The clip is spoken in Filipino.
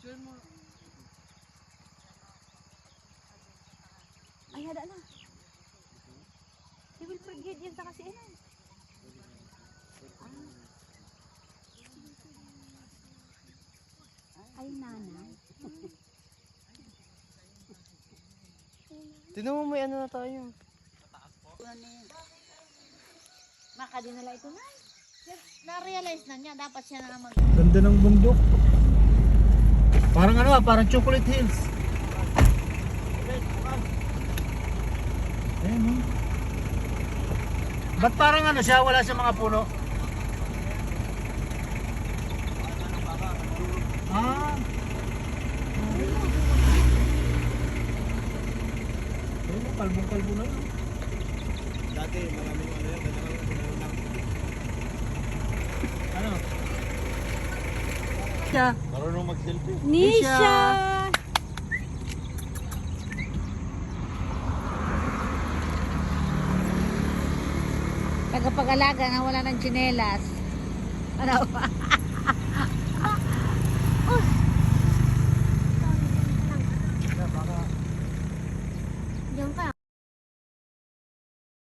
Ay, hada na. He will forget yan sa kasiinan. Ay, nanay. Tinan mo, may ano na tayo. Makadinala ito na. Na-realize na niya, dapat siya na mag... Ganda ng bundok. Parang ano parang Chocolate Hills. Ayan oh. Ba't parang ano siya, wala sa mga puno? Ah. Ayun, kalbong-kalbo na. Dati maraming ano yan, Ano? Siya. marunong mag-selfie. Nisha! Tagapag-alaga na wala ng tsinelas. Ano ba?